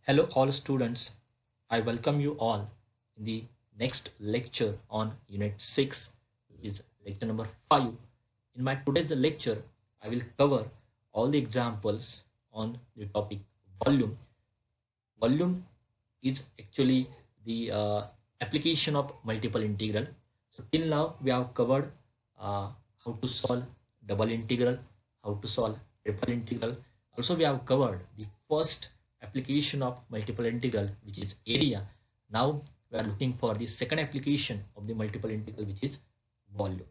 Hello all students, I welcome you all in the next lecture on Unit 6, which is lecture number 5. In my today's lecture, I will cover all the examples on the topic volume. Volume is actually the application of multiple integral. So till now we have covered how to solve double integral, how to solve triple integral. Also we have covered the first application of multiple integral, which is area. Now we are looking for the second application of the multiple integral, which is volume.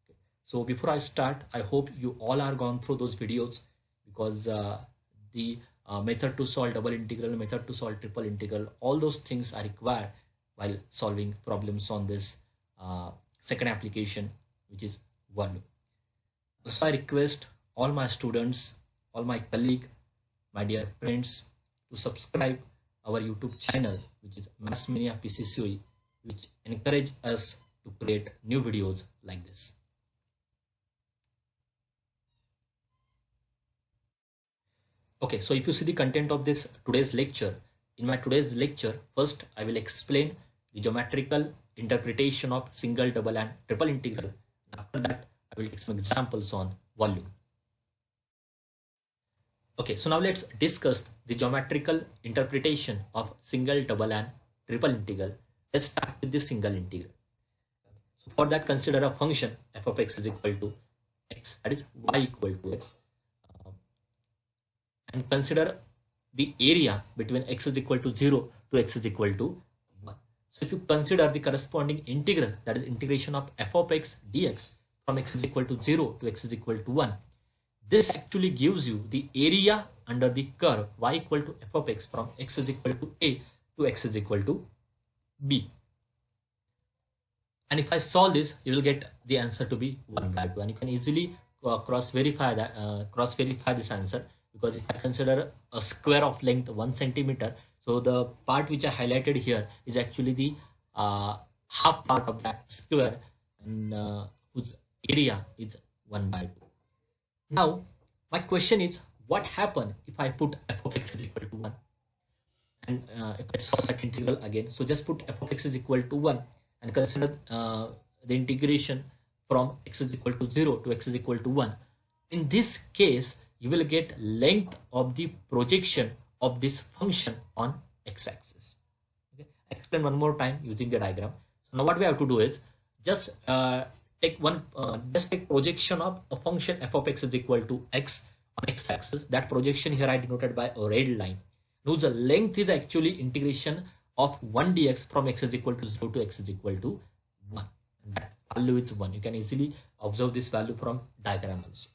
Okay. So before I start, I hope you all are gone through those videos, because the method to solve double integral, method to solve triple integral, all those things are required while solving problems on this second application, which is volume. So I request all my students, all my colleagues, my dear friends, to subscribe our YouTube channel, which is Maths Mania PCCOE, which encourage us to create new videos like this. Okay, so if you see the content of this today's lecture, in my today's lecture, first I will explain the geometrical interpretation of single, double and triple integral. After that, I will take some examples on volume. Okay, so now let's discuss the geometrical interpretation of single, double and triple integral. Let's start with the single integral. So for that, consider a function f of x is equal to x, that is y equal to x. And consider the area between x is equal to 0 to x is equal to 1. So if you consider the corresponding integral, that is integration of f of x dx from x is equal to 0 to x is equal to 1, this actually gives you the area under the curve y equal to f of x from x is equal to a to x is equal to b. And if I solve this, you will get the answer to be 1 by 2, and you can easily cross verify this answer, because if I consider a square of length 1 centimeter, so the part which I highlighted here is actually the half part of that square, and whose area is 1 by 2. Now, my question is, what happens if I put f of x is equal to 1? And if I solve that integral again, so just put f of x is equal to 1 and consider the integration from x is equal to 0 to x is equal to 1. In this case, you will get length of the projection of this function on x-axis. Okay. I explain one more time using the diagram. So now what we have to do is just take projection of a function f of x is equal to x on x-axis. That projection here I denoted by a red line, whose length is actually integration of 1 dx from x is equal to 0 to x is equal to 1. And that value is 1. You can easily observe this value from diagram also.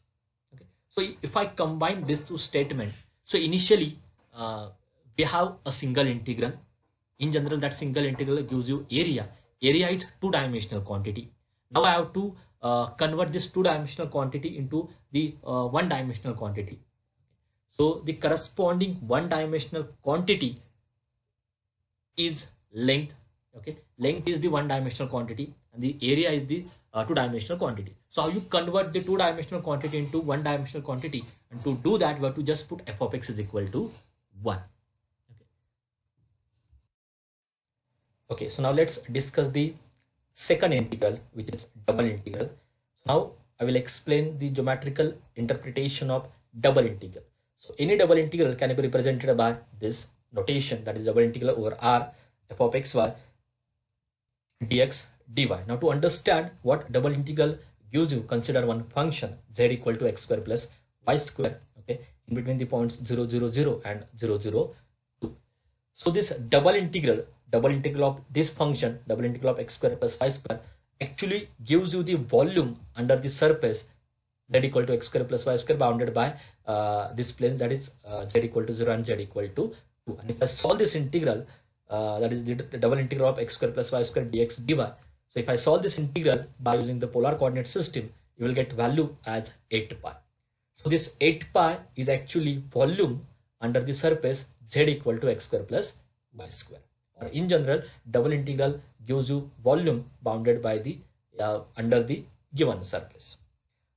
Okay. So if I combine these two statements, so initially we have a single integral. In general, that single integral gives you area. Area is two-dimensional quantity. Now I have to convert this two-dimensional quantity into the one-dimensional quantity. So the corresponding one-dimensional quantity is length. Okay, length is the one-dimensional quantity and the area is the two-dimensional quantity. So how you convert the two-dimensional quantity into one-dimensional quantity? And to do that, we have to just put f of x is equal to 1. Okay, so now let's discuss the second integral, which is double integral. So now I will explain the geometrical interpretation of double integral. So any double integral can be represented by this notation, that is double integral over r f of xy dx dy. Now to understand what double integral gives you, consider one function z equal to x square plus y square, okay, in between the points 0, 0, 0 and 0, 0, 2. So this double integral of this function, double integral of x square plus y square, actually gives you the volume under the surface z equal to x square plus y square bounded by this plane, that is z equal to 0 and z equal to 2. And if I solve this integral, that is the double integral of x square plus y square dx dy. So if I solve this integral by using the polar coordinate system, you will get value as 8 pi. So this 8 pi is actually volume under the surface z equal to x square plus y square. Or in general, double integral gives you volume bounded by the under the given surface.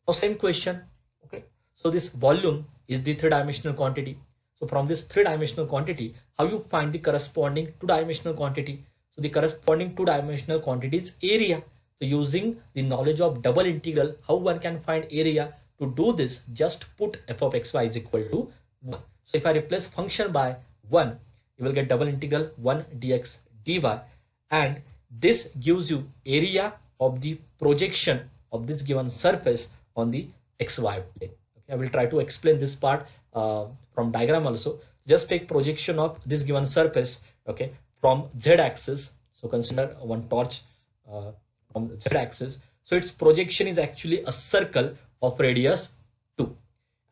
Now same question. Okay, so this volume is the three-dimensional quantity. So from this three-dimensional quantity, how you find the corresponding two-dimensional quantity? So the corresponding two-dimensional quantity is area. So using the knowledge of double integral, how one can find area? To do this, just put f of xy is equal to 1. So if I replace function by 1, you will get double integral 1 dx dy, and this gives you area of the projection of this given surface on the xy plane. Okay, I will try to explain this part from diagram also. Just take projection of this given surface, okay, from z axis. So consider one torch from z axis. So its projection is actually a circle of radius 2,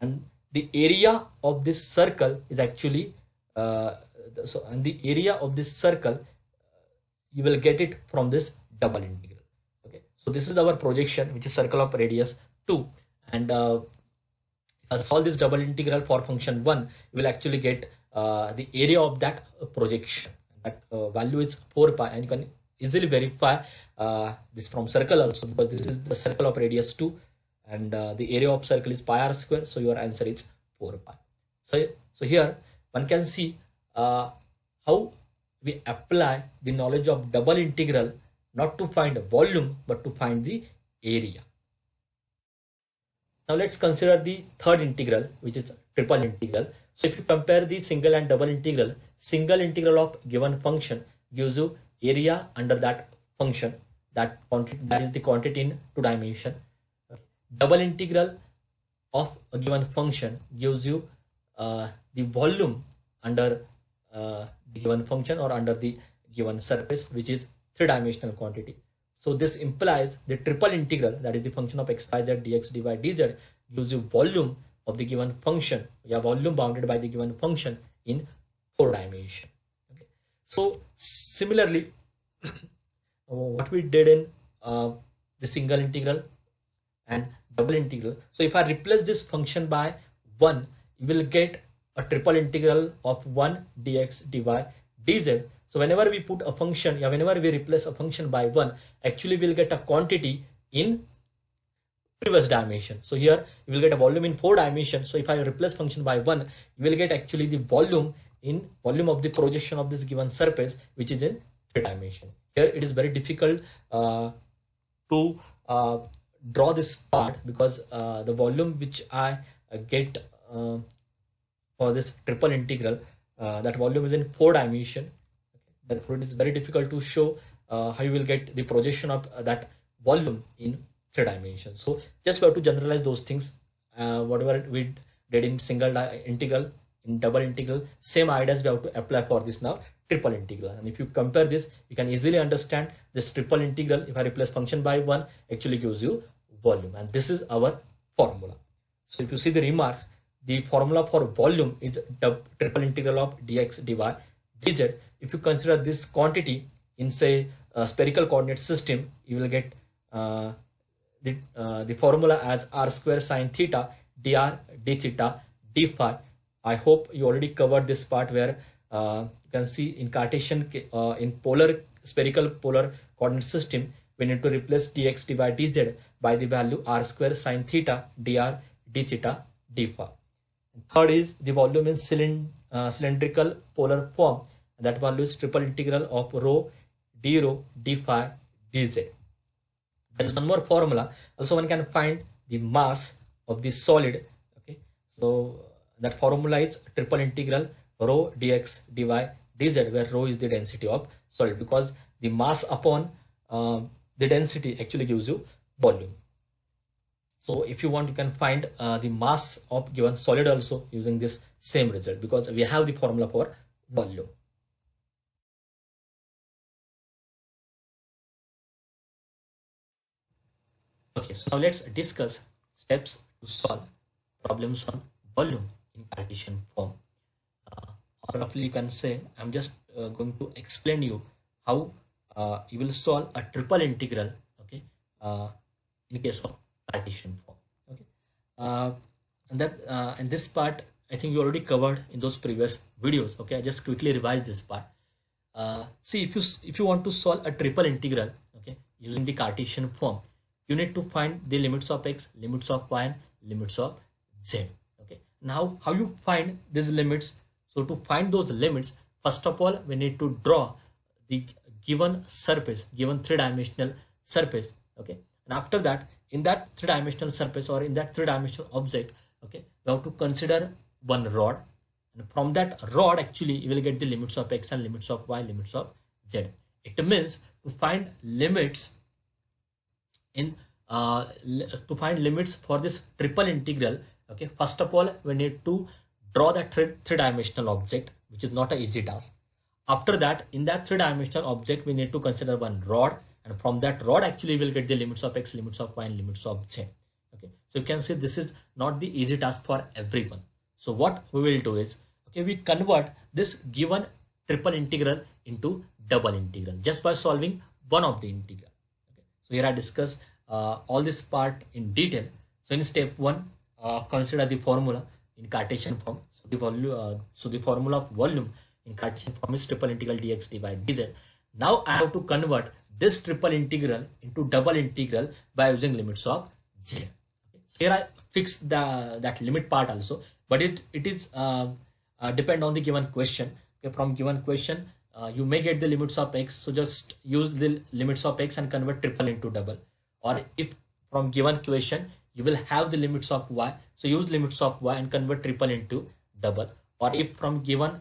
and the area of this circle is actually and the area of this circle you will get it from this double integral. Okay, so this is our projection, which is circle of radius 2, and if I solve this double integral for function 1, you will actually get the area of that projection. That value is 4 pi, and you can easily verify this from circle also, because this is the circle of radius 2, and the area of circle is pi r square, so your answer is 4 pi. So here one can see how we apply the knowledge of double integral, not to find a volume but to find the area. Now let's consider the third integral, which is triple integral. So if you compare the single and double integral of given function gives you area under that function, that is the quantity in 2 dimension. Double integral of a given function gives you the volume under the given function or under the given surface, which is 3-dimensional quantity. So this implies the triple integral, that is the function of x, y, z, dx, dy, dz, gives you volume of the given function, volume bounded by the given function in 4 dimension. Okay. So similarly, what we did in the single integral and double integral. So if I replace this function by 1, you will get a triple integral of 1 dx dy dz. So whenever we put a function, whenever we replace a function by 1, actually we'll get a quantity in previous dimension. So here you will get a volume in 4 dimension. So if I replace function by 1, you will get actually the volume of the projection of this given surface, which is in 3 dimension. Here it is very difficult to draw this part, because the volume which I get for this triple integral, that volume is in 4 dimension. Therefore it is very difficult to show how you will get the projection of that volume in 3 dimensions. So just we have to generalize those things. Whatever we did in single integral, in double integral, same ideas we have to apply for this now triple integral. And if you compare this, you can easily understand this triple integral. If I replace function by 1, actually gives you volume, and this is our formula. So if you see the remarks, the formula for volume is triple integral of dx dy dz. If you consider this quantity in, say, a spherical coordinate system, you will get the formula as r square sine theta dr d theta d phi. I hope you already covered this part, where you can see in Cartesian, in spherical polar coordinate system, we need to replace dx dy dz by the value r square sine theta dr d theta d phi. Third is the volume in cylindrical polar form. That value is triple integral of rho d phi dz. There is one more formula. Also one can find the mass of the solid. Okay, so that formula is triple integral rho dx dy dz, where rho is the density of solid, because the mass upon the density actually gives you volume. So if you want, you can find the mass of given solid also using this same result, because we have the formula for volume. Okay, so now let's discuss steps to solve problems on volume in Cartesian form. Or roughly you can say, I'm just going to explain you how you will solve a triple integral, okay, in case of Cartesian form. Okay, and this part I think you already covered in those previous videos. Okay, I just quickly revise this part. See, if you want to solve a triple integral, okay, using the Cartesian form, you need to find the limits of x, limits of y, and limits of z. Okay, now how you find these limits So to find those limits, first of all, we need to draw the given surface, given three-dimensional surface. Okay, and after that, in that three-dimensional surface or in that three-dimensional object, okay, we have to consider one rod, and from that rod actually you will get the limits of x and limits of y, limits of z. It means to find limits in to find limits for this triple integral. Okay, first of all, we need to draw that three-dimensional object, which is not an easy task. After that, in that three-dimensional object, we need to consider one rod, and from that rod actually we'll get the limits of x, limits of y, and limits of z. Okay, so you can see this is not the easy task for everyone. So what we will do is, okay, we convert this given triple integral into double integral just by solving one of the integral. Okay, so here I discuss all this part in detail. So in step 1, consider the formula in Cartesian form. So the formula of volume in Cartesian form is triple integral dx dy dz. Now I have to convert this triple integral into double integral by using limits of z. Okay. So here I fix that limit part also, but it is depend on the given question. Okay, from given question you may get the limits of x, so just use the limits of x and convert triple into double. Or if from given question you will have the limits of y, so use limits of y and convert triple into double. Or if from given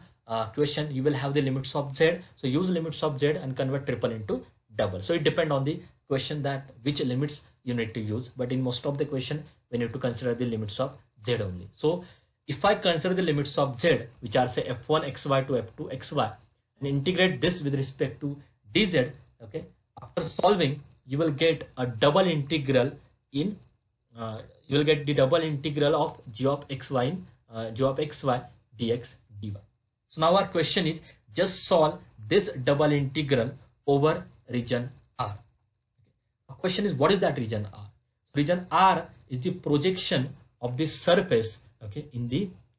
question you will have the limits of z, so use limits of z and convert triple into double. So it depends on the question that which limits you need to use, but in most of the question we need to consider the limits of z only. So if I consider the limits of z, which are say f1 xy to f2 xy, and integrate this with respect to dz, okay, after solving you will get a double integral in you will get the double integral of g of xy in g of xy dx dy. So now our question is, just solve this double integral over region R. Our question is, what is that region R? So region R is the projection of the surface, okay,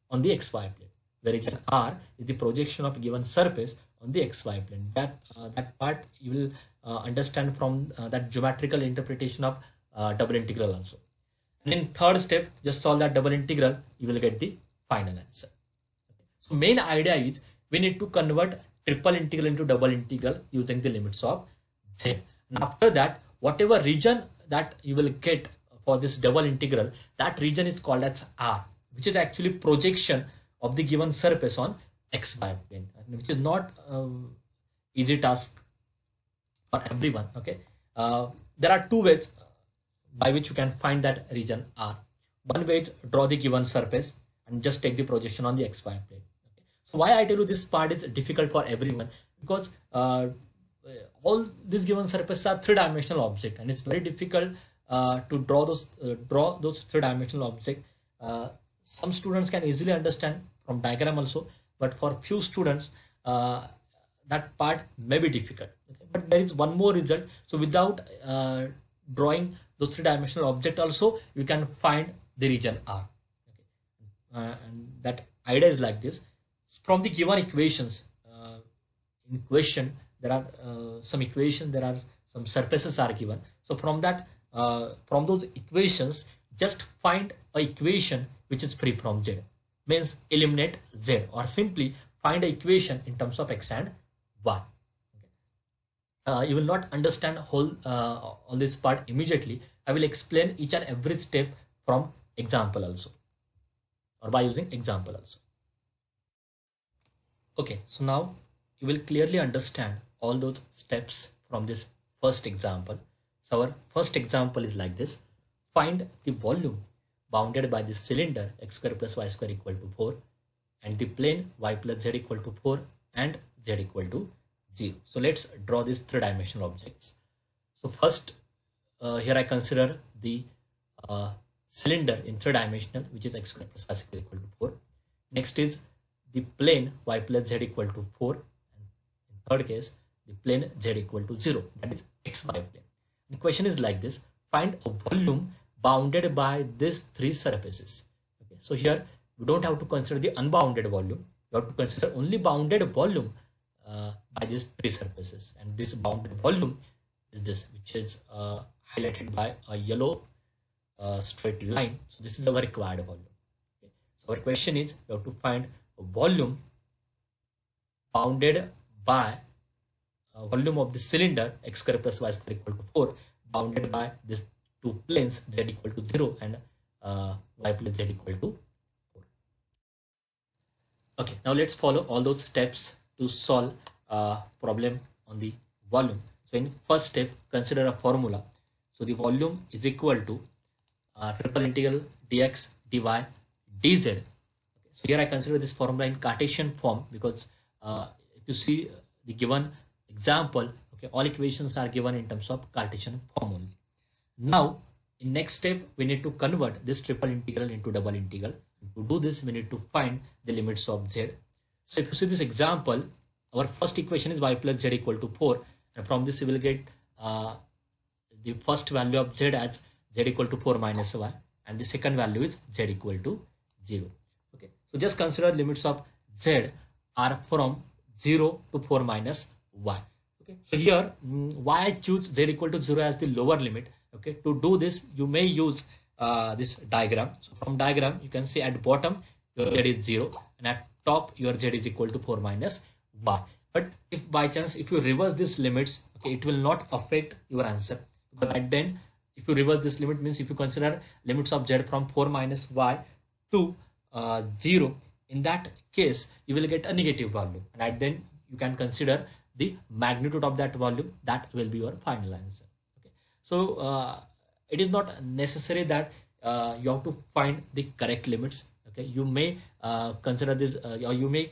on the xy plane, where region R is the projection of a given surface on the xy plane. That part you will understand from that geometrical interpretation of double integral also. And in third step, just solve that double integral, you will get the final answer. Okay. So main idea is we need to convert triple integral into double integral using the limits of z. And after that, whatever region that you will get for this double integral, that region is called as R, which is actually projection of the given surface on xy plane, which is not easy task for everyone. Okay, there are two ways by which you can find that region R. One way is draw the given surface and just take the projection on the xy plane. Okay. So why I tell you this part is difficult for everyone, because all these given surfaces are three-dimensional object, and it's very difficult to draw those three-dimensional object. Some students can easily understand from diagram also, but for few students that part may be difficult. Okay. But there is one more result. So without drawing those three-dimensional object also, you can find the region R. Okay. And that idea is like this. From the given equations, in question there are some equations, there are some surfaces are given. So from that, from those equations, just find a equation which is free from z. Means eliminate z, or simply find an equation in terms of x and y. Okay. You will not understand all this part immediately. I will explain each and every step from example also, or by using example also. Okay, so now you will clearly understand all those steps from this first example. So our first example is like this. Find the volume bounded by the cylinder x square plus y square equal to 4, and the plane y plus z equal to 4 and z equal to 0. So let's draw these three-dimensional objects. So first, here I consider the cylinder in three-dimensional, which is x square plus y square equal to 4. Next is the plane y plus z equal to 4. And in third case, the plane z equal to 0, that is xy plane. The question is like this: find a volume bounded by these three surfaces. Okay, so here we don't have to consider the unbounded volume. You have to consider only bounded volume by these three surfaces, and this bounded volume is this, which is highlighted by a yellow straight line. So this is our required volume. Okay. So our question is, we have to find a volume bounded by volume of the cylinder x square plus y square equal to 4, bounded by these two planes z equal to 0 and y plus z equal to 4. Okay, now let's follow all those steps to solve a problem on the volume. So in first step, consider a formula. So the volume is equal to triple integral dx dy dz. Okay, so here I consider this formula in Cartesian form because if you see the given example, okay, all equations are given in terms of Cartesian form only. Now in next step, we need to convert this triple integral into double integral. To do this, we need to find the limits of z. So if you see this example, our first equation is y plus z equal to 4, and from this we will get the first value of z as z equal to 4 minus y, and the second value is z equal to 0. Okay, so just consider limits of z are from 0 to 4 minus y. Okay, so here why I choose z equal to 0 as the lower limit. Okay, to do this you may use this diagram. So from diagram you can see at bottom your z is 0 and at top your z is equal to 4 minus y. But if by chance if you reverse these limits, okay, it will not affect your answer, because at then if you reverse this limit means if you consider limits of z from 4 minus y to 0, in that case you will get a negative value, and at then you can consider the magnitude of that volume. That will be your final answer. Okay, so it is not necessary that you have to find the correct limits. Okay, you may consider this or you may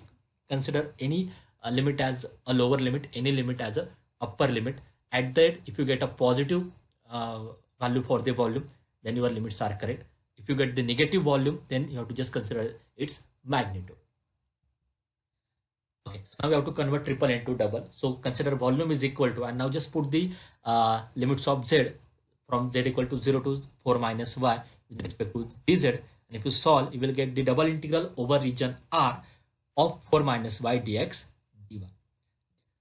consider any limit as a lower limit, any limit as a upper limit. At that, if you get a positive value for the volume, then your limits are correct. If you get the negative volume, then you have to just consider its magnitude. Okay, so now we have to convert triple into double. So consider volume is equal to, and now just put the limits of z from z equal to 0 to 4 minus y with respect to dz, and if you solve, you will get the double integral over region R of 4 minus y dx dy.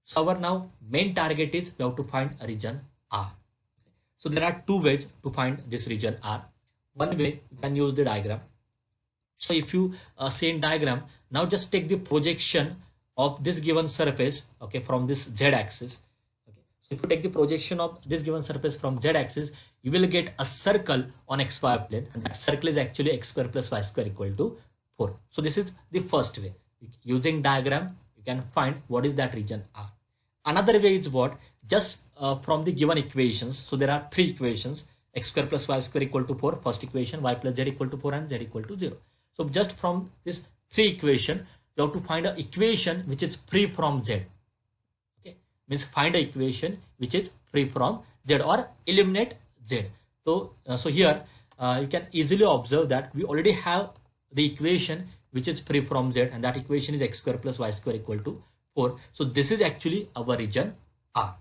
So our now main target is we have to find a region R. So there are two ways to find this region R. One way you can use the diagram. So if you see in diagram, now just take the projection of this given surface, okay, from this z axis. Okay, so if you take the projection of this given surface from z axis, you will get a circle on xy plane, and that circle is actually x square plus y square equal to 4. So this is the first way. Using diagram, you can find what is that region R. Another way is what? Just from the given equations. So there are three equations: x square plus y square equal to 4, first equation, y plus z equal to 4, and z equal to 0. So just from this three equation, you have to find an equation which is free from z. Okay, means find an equation which is free from z or eliminate z. So so here you can easily observe that we already have the equation which is free from z, and that equation is x square plus y square equal to 4. So this is actually our region R.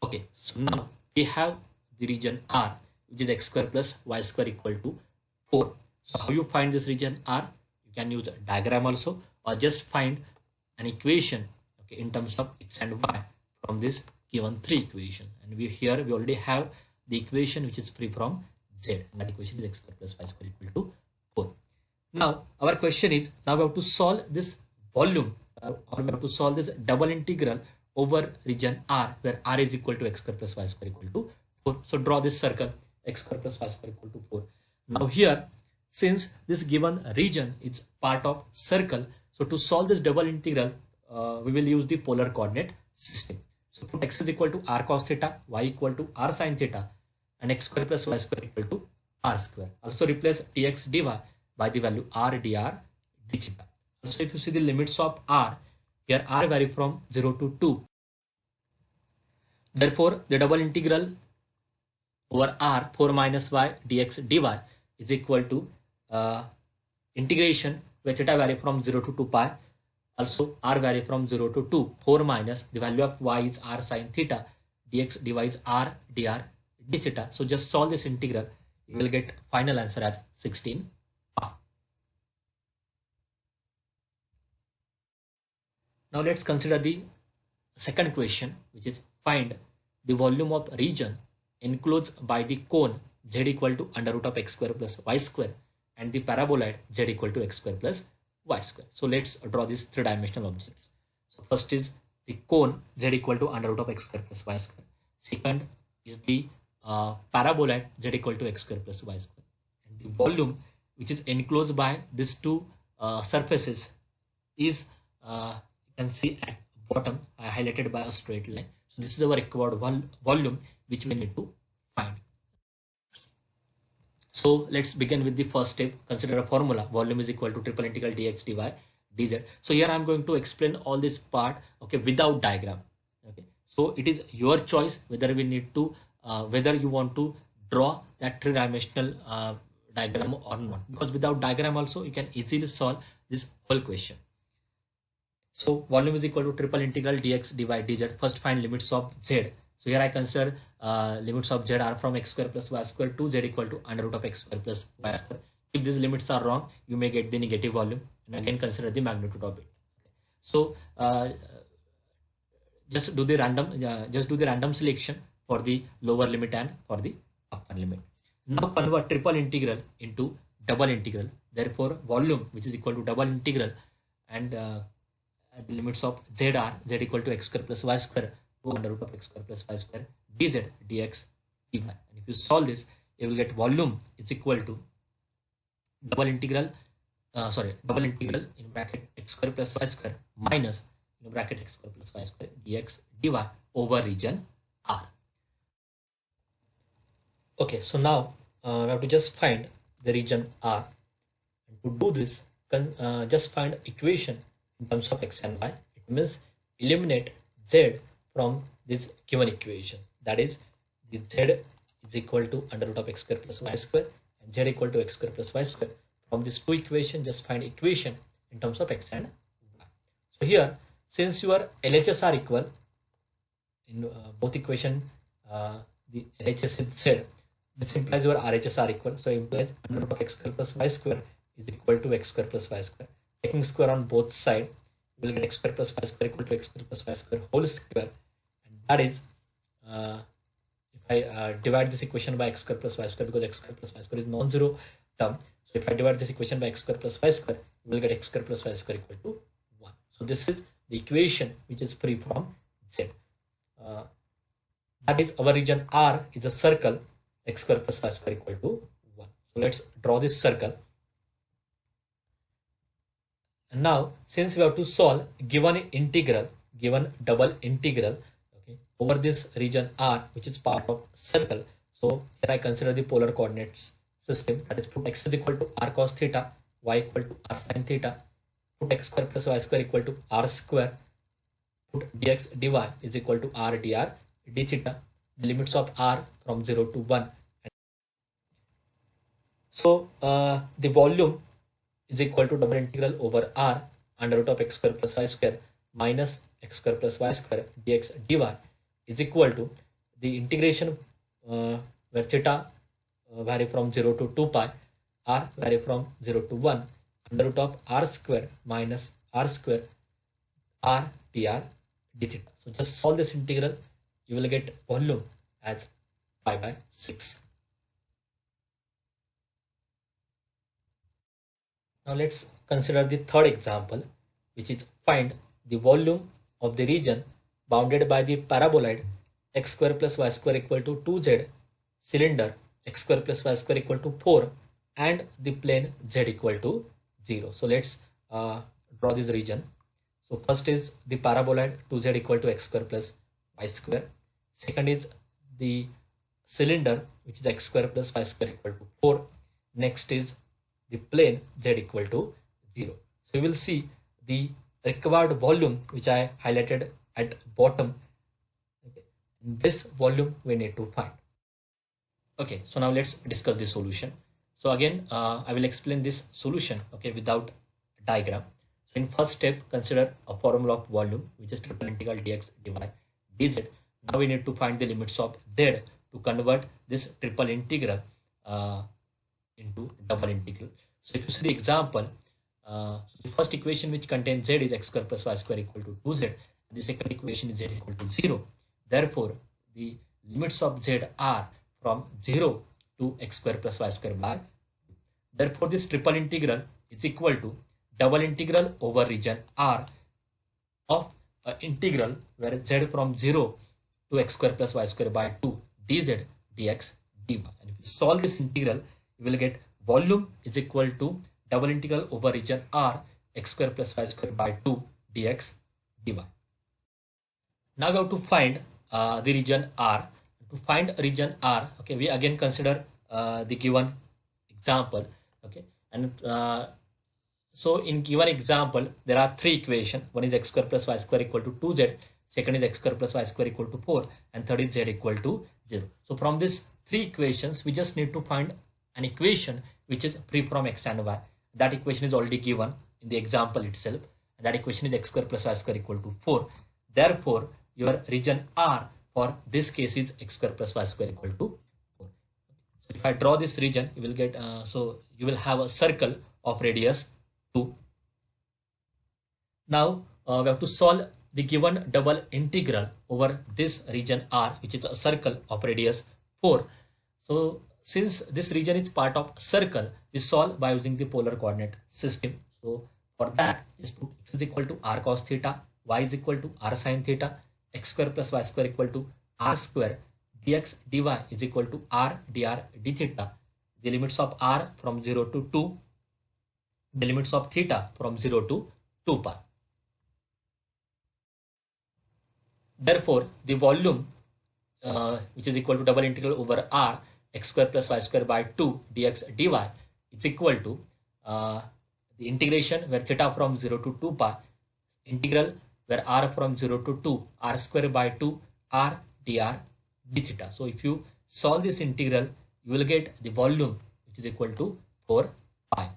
Okay, so now we have the region R, which is x square plus y square equal to 4. So how you find this region R? You can use a diagram also, or just find an equation, okay, in terms of x and y from this given three equation. And we already have the equation which is free from z. That equation is x square plus y square equal to 4. Now our question is, now we have to solve this volume, or we have to solve this double integral over region R, where R is equal to x square plus y square equal to 4. So draw this circle, x square plus y square equal to 4. Now here, since this given region is part of circle, so to solve this double integral, we will use the polar coordinate system. So put x is equal to r cos theta, y equal to r sin theta, and x square plus y square equal to r square. Also replace dx dy by the value r dr d theta. So if you see the limits of r, here r vary from 0 to 2. Therefore, the double integral over r 4 minus y dx dy is equal to integration where theta vary from 0 to 2 pi. Also r vary from 0 to 2. 4 minus the value of y is r sin theta, dx dy is r dr d theta. So just solve this integral. You will get final answer as 16 pi. Now let's consider the second question, which is find the volume of region enclosed by the cone z equal to under root of x square plus y square and the paraboloid z equal to x square plus y square. So let's draw these three-dimensional objects. So first is the cone z equal to under root of x square plus y square. Second is the parabola z equal to x square plus y square. And the volume which is enclosed by these two surfaces is you can see at bottom highlighted by a straight line. So this is our required volume which we need to find. So let's begin with the first step. Consider a formula. Volume is equal to triple integral dx dy dz. So here I'm going to explain all this part, okay, without diagram. Okay, so it is your choice whether we need to whether you want to draw that three-dimensional diagram or not, because without diagram also you can easily solve this whole question. So volume is equal to triple integral dx dy dz. First find limits of z. So here I consider limits of z are from x square plus y square to z equal to under root of x square plus y square. If these limits are wrong, you may get the negative volume, and again consider the magnitude of it. So just do the random selection for the lower limit and for the upper limit. Now convert triple integral into double integral. Therefore, volume which is equal to double integral and the limits of z are z equal to x square plus y square to under root of x square plus y square dz dx dy. And if you solve this, you will get volume is equal to double integral in bracket x square plus y square minus in bracket x square plus y square dx dy over region R. Okay, so now we have to just find the region R. And to do this, just find equation in terms of x and y. It means eliminate z from this given equation. That is, the z is equal to under root of x square plus y square and z equal to x square plus y square. From these two equations, just find equation in terms of x and y. So here, since your LHS are equal in both equation, the LHS is z. This implies your RHS are equal. So it implies under root of x square plus y square is equal to x square plus y square. Taking square on both sides, we will get x square plus y square equal to x square plus y square whole square. And that is, if I divide this equation by x square plus y square, because x square plus y square is non-zero term. So if I divide this equation by x square plus y square, we will get x square plus y square equal to 1. So this is the equation which is free from z. That is, our region R is a circle, x square plus y square equal to 1. So let's draw this circle. And now, since we have to solve given double integral, okay, over this region R, which is part of circle. So here I consider the polar coordinates system. That is, put x is equal to r cos theta, y equal to r sin theta. Put x square plus y square equal to r square. Put dx dy is equal to r dr d theta. The limits of r from 0 to 1. So the volume is equal to double integral over r under root of x square plus y square minus x square plus y square dx dy is equal to the integration where theta vary from 0 to 2 pi, r vary from 0 to 1, under root of r square minus r square r dr d theta. So just solve this integral, you will get volume as pi by 6. Now let's consider the third example, which is find the volume of the region bounded by the paraboloid x square plus y square equal to 2z, cylinder x square plus y square equal to 4, and the plane z equal to 0. So let's draw this region. So first is the paraboloid 2z equal to x square plus y square. Second is the cylinder, which is x square plus y square equal to 4. Next is the plane z equal to 0. So you will see the required volume which I highlighted at bottom. Okay. This volume we need to find. Okay, so now let's discuss the solution. So again, I will explain this solution, okay, without diagram. So in first step, consider a formula of volume, which is triple integral dx dy dz. Now we need to find the limits of z to convert this triple integral into double integral. So if you see the example, the first equation which contains z is x square plus y square equal to 2z. The second equation is z equal to 0. Therefore, the limits of z are from 0 to x square plus y square by. Therefore, this triple integral is equal to double integral over region R of integral where z from 0 to x square plus y square by 2 dz dx dy. And if you solve this integral, you will get volume is equal to double integral over region R x square plus y square by 2 dx dy. Now we have to find the region R. To find region R, okay, we again consider the given example, okay, and so in given example there are three equations. One is x square plus y square equal to 2z, second is x square plus y square equal to 4, and third is z equal to 0. So from these three equations we just need to find an equation which is free from x and y. That equation is already given in the example itself, and that equation is x square plus y square equal to 4. Therefore your region R for this case is x square plus y square equal to 4. So if I draw this region, you will get so you will have a circle of radius 2. Now we have to solve the given double integral over this region R, which is a circle of radius 4. So since this region is part of circle, we solve by using the polar coordinate system. So for that, just put x is equal to r cos theta, y is equal to r sin theta, x square plus y square equal to r square, dx dy is equal to r dr d theta. The limits of r from 0 to 2, the limits of theta from 0 to 2 pi. Therefore the volume which is equal to double integral over r x square plus y square by 2 dx dy is equal to the integration where theta from 0 to 2 pi, integral where r from 0 to 2, r square by 2 r dr d theta. So if you solve this integral, you will get the volume which is equal to 4 pi.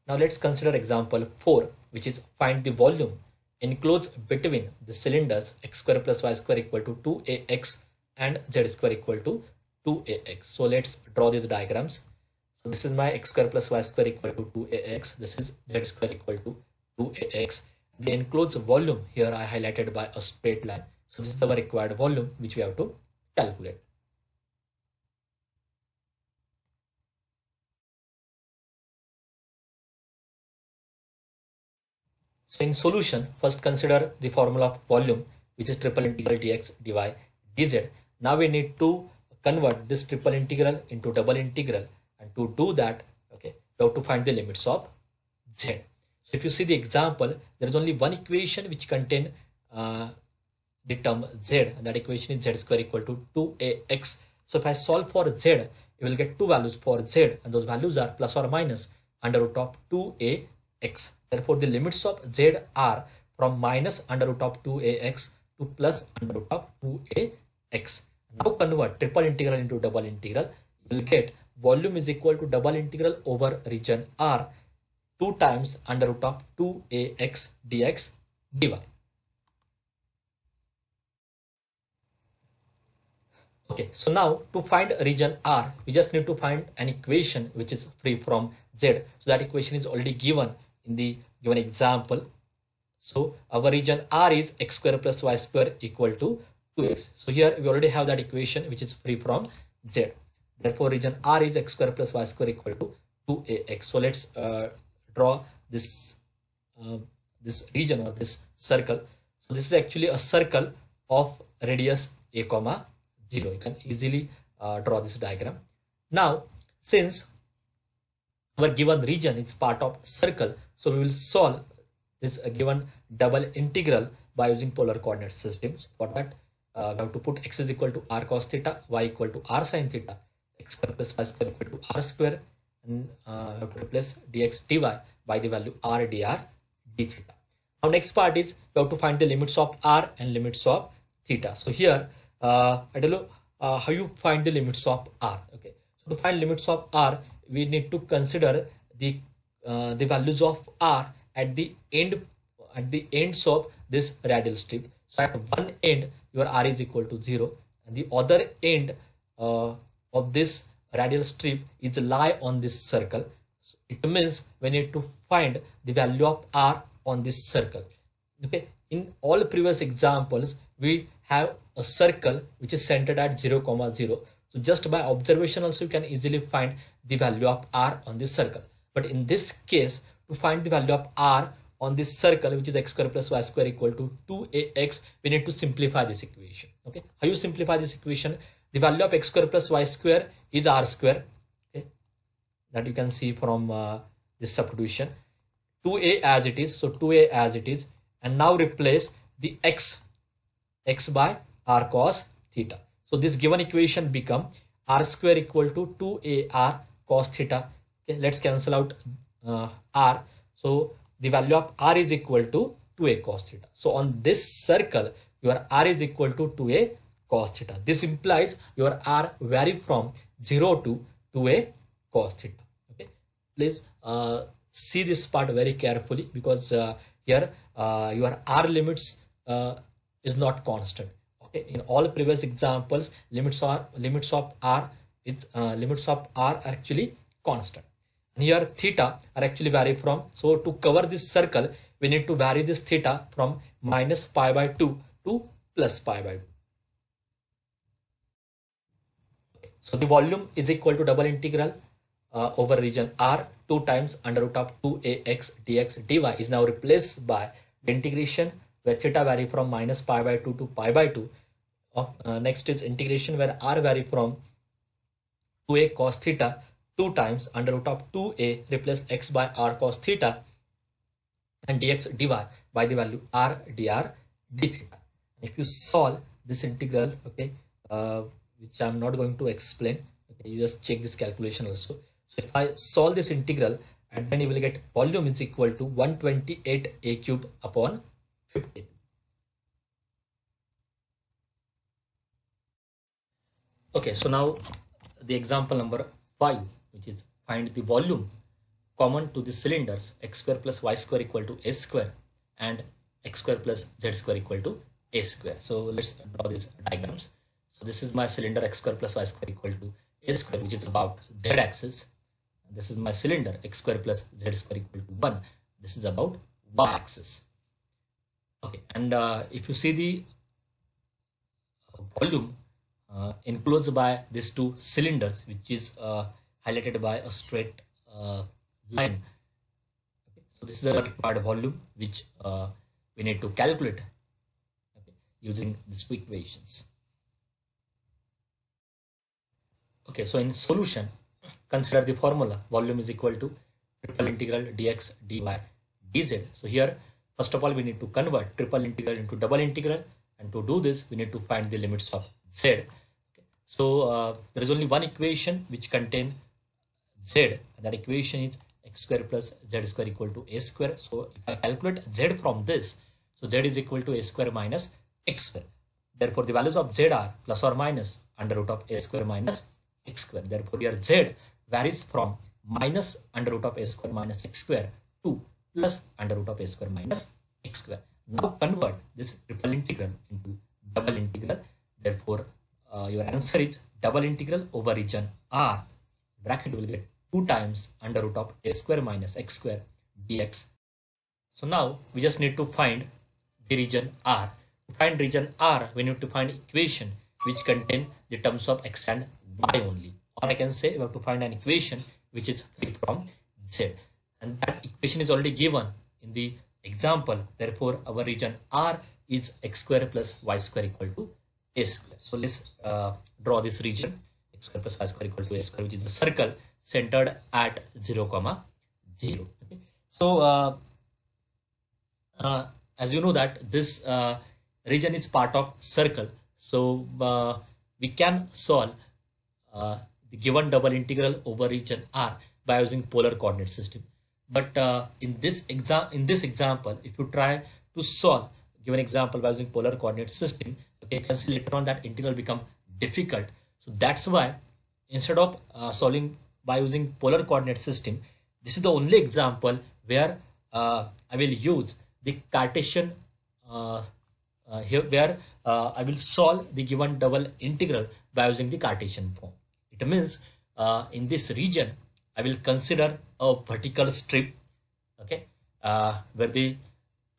Now let's consider example 4, which is find the volume enclosed between the cylinders x square plus y square equal to 2ax and z square equal to 2ax. So let's draw these diagrams. So this is my x square plus y square equal to 2ax. This is z square equal to 2ax. The enclosed volume here I highlighted by a straight line. So this is our required volume which we have to calculate. So in solution, first consider the formula of volume, which is triple integral dx dy dz. Now we need to convert this triple integral into double integral, and to do that, okay, we have to find the limits of z. So if you see the example, there is only one equation which contain the term z, and that equation is z square equal to 2ax. So if I solve for z, you will get two values for z, and those values are plus or minus under root of 2ax. Therefore the limits of z are from minus under root of 2ax to plus under root of 2ax. Now convert triple integral into double integral. You will get volume is equal to double integral over region R 2 times under root of 2ax dx dy. Okay, so now to find region R, we just need to find an equation which is free from z. So that equation is already given in the given example. So our region R is x square plus y square equal to 2x. So here we already have that equation which is free from z. Therefore region R is x square plus y square equal to 2ax. So let's draw this this region or this circle. So this is actually a circle of radius a comma 0. You can easily draw this diagram. Now since our given region is part of circle, so we will solve this given double integral by using polar coordinate systems. For that we have to put x is equal to r cos theta, y equal to r sin theta, x square plus y square equal to r square, and we have to replace dx dy by the value r dr d theta. Now next part is we have to find the limits of r and limits of theta. So here I don't know how you find the limits of r. Okay, so to find limits of r, we need to consider the values of r at the ends of this radial strip. So at one end your r is equal to 0, and the other end of this radial strip is lie on this circle. So it means we need to find the value of r on this circle. Okay, in all previous examples we have a circle which is centered at 0, 0. So just by observation also you can easily find the value of r on this circle. But in this case, to find the value of r on this circle, which is x square plus y square equal to 2ax, we need to simplify this equation. Okay, how you simplify this equation? The value of x square plus y square is r square. Okay, that you can see from this substitution. 2a as it is, so 2a as it is, and now replace the x by r cos theta. So this given equation become r square equal to 2ar cos theta. Okay, let's cancel out r. So the value of r is equal to 2a cos theta. So on this circle, your r is equal to 2a cos theta. This implies your r vary from 0 to 2a cos theta. Okay, please see this part very carefully, because here your r limits is not constant. Okay, in all previous examples, limits of r are actually constant, and here theta are actually vary from. So to cover this circle, we need to vary this theta from minus pi by 2 to plus pi by 2. Okay, so the volume is equal to double integral over region R 2 times under root of 2ax dx dy is now replaced by the integration where theta vary from minus pi by 2 to pi by 2. Next is integration where r vary from 2a cos theta 2 times under root of 2a replace x by r cos theta and dx dy by the value r dr d theta. If you solve this integral, okay, which I'm not going to explain, okay, you just check this calculation also. So if I solve this integral, and then you will get volume is equal to 128 a cube upon 15. Okay, so now the example number 5, which is find the volume common to the cylinders x square plus y square equal to a square and x square plus z square equal to a square. So let's draw these diagrams. So this is my cylinder x square plus y square equal to a square, which is about z axis. This is my cylinder x square plus z square equal to 1. This is about y axis. Okay, and if you see the volume enclosed by these two cylinders, which is highlighted by a straight line. Okay, so this is a required volume which we need to calculate, okay, using these two equations. Okay, so in solution, consider the formula volume is equal to triple integral dx dy dz. So here, first of all, we need to convert triple integral into double integral, and to do this, we need to find the limits of z. Okay. So there is only one equation which contain z, and that equation is x square plus z square equal to a square. So if I calculate z from this, so z is equal to a square minus x square. Therefore, the values of z are plus or minus under root of a square minus x square. Therefore, here z varies from minus under root of a square minus x square to plus under root of a square minus x square. Now convert this triple integral into double integral. Therefore, your answer is double integral over region R. Bracket will get 2 times under root of a square minus x square dx. So now we just need to find the region R. To find region R, we need to find equation which contain the terms of x and y only. Or I can say we have to find an equation which is free from z. And that equation is already given in the example. Therefore, our region R is x square plus y square equal to a square. So let's draw this region x square plus y square equal to a square, which is a circle centered at 0, 0. Okay. So as you know that this region is part of circle, so we can solve the given double integral over region R by using polar coordinate system. But in this example, if you try to solve given example by using polar coordinate system, okay, you can see later on that integral become difficult. So that's why instead of solving by using polar coordinate system, this is the only example where I will use the Cartesian here, where I will solve the given double integral by using the Cartesian form. It means in this region, I will consider a vertical strip, okay, where the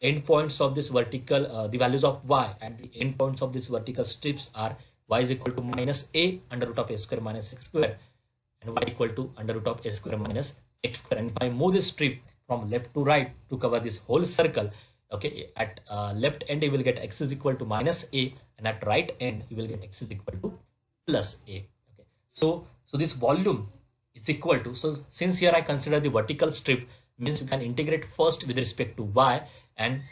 endpoints of this vertical, the values of y and the endpoints of this vertical strips are y is equal to minus a under root of a square minus x square, and y equal to under root of a square minus x square. And if I move this strip from left to right to cover this whole circle, okay, at left end you will get x is equal to minus a, and at right end you will get x is equal to plus a. Okay, so this volume is equal to, so since here I consider the vertical strip, means you can integrate first with respect to y and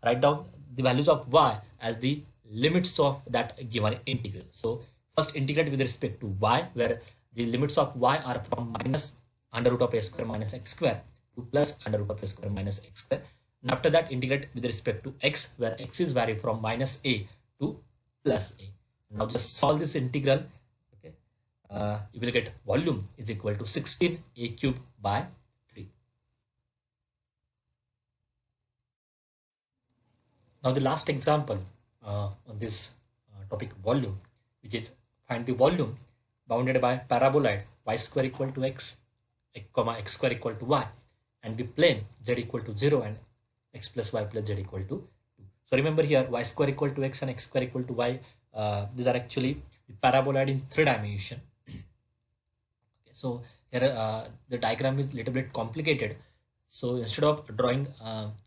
write down the values of y as the limits of that given integral. So first integrate with respect to y, where the limits of y are from minus under root of a square minus x square to plus under root of a square minus x square. And after that integrate with respect to x, where x is vary from minus a to plus a. Now just solve this integral. Okay, you will get volume is equal to 16 a cube by 3. Now the last example on this topic volume, which is find the volume bounded by paraboloid y square equal to x, comma x square equal to y, and the plane z equal to 0 and x plus y plus z equal to 2. So remember here y square equal to x and x square equal to y, these are actually the paraboloid in 3 dimension. Okay, so here the diagram is little bit complicated. So instead of drawing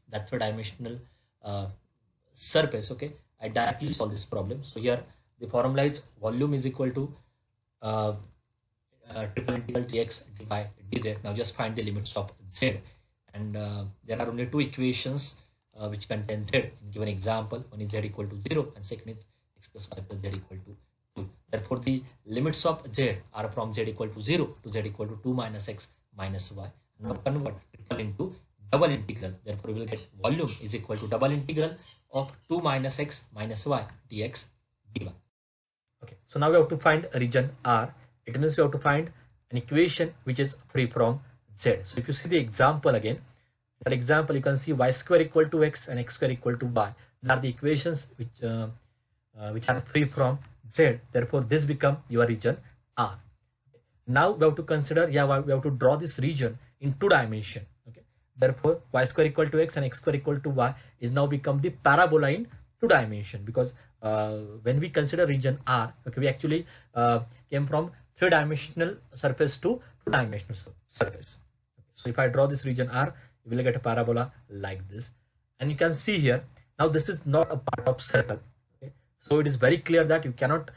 that 3 dimensional surface, okay, I directly solve this problem. So here the formula is volume is equal to triple integral dx by dz. Now just find the limits of z, and there are only 2 equations which contain z in given example. One is z equal to 0 and second is x plus y plus z equal to 2. Therefore the limits of z are from z equal to 0 to z equal to 2 minus x minus y. Now convert triple into double integral. Therefore we will get volume is equal to double integral of 2 minus x minus y dx dy. Okay, so now we have to find a region R. It means we have to find an equation which is free from z. So if you see the example again, that example you can see y square equal to x and x square equal to y. These are the equations which are free from z. Therefore this become your region R. Now we have to consider, we have to draw this region in 2 dimension. Okay, therefore y square equal to x and x square equal to y is now become the parabola in 2 dimension, because when we consider region R, okay, we actually came from 3 dimensional surface to 2 dimensional surface. Okay, so if I draw this region R, you will get a parabola like this, and you can see here now this is not a part of circle. Okay, so it is very clear that you cannot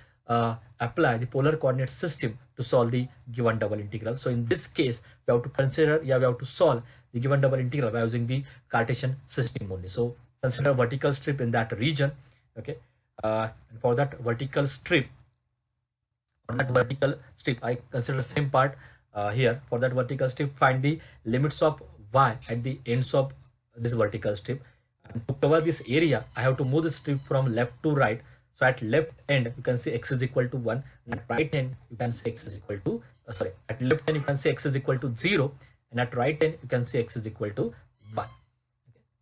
apply the polar coordinate system to solve the given double integral. So in this case we have to consider, we have to solve the given double integral by using the Cartesian system only. So consider vertical strip in that region. Okay, and for that vertical strip, I consider same part here. For that vertical strip, find the limits of y at the ends of this vertical strip, and to cover this area I have to move the strip from left to right. So at left end you can see x is equal to 1, and at right end you can see x is equal to at left end you can see x is equal to 0, and at right end you can see x is equal to 1.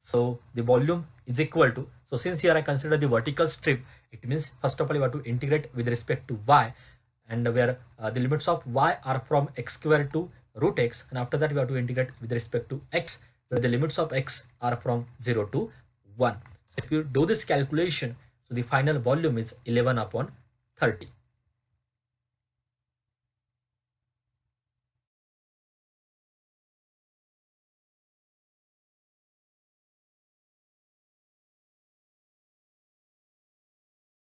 So the volume is equal to, so since here I consider the vertical strip, it means first of all you have to integrate with respect to y, and where the limits of y are from x square to root x, and after that we have to integrate with respect to x, where the limits of x are from 0 to 1. So if you do this calculation, so the final volume is 11 upon 30.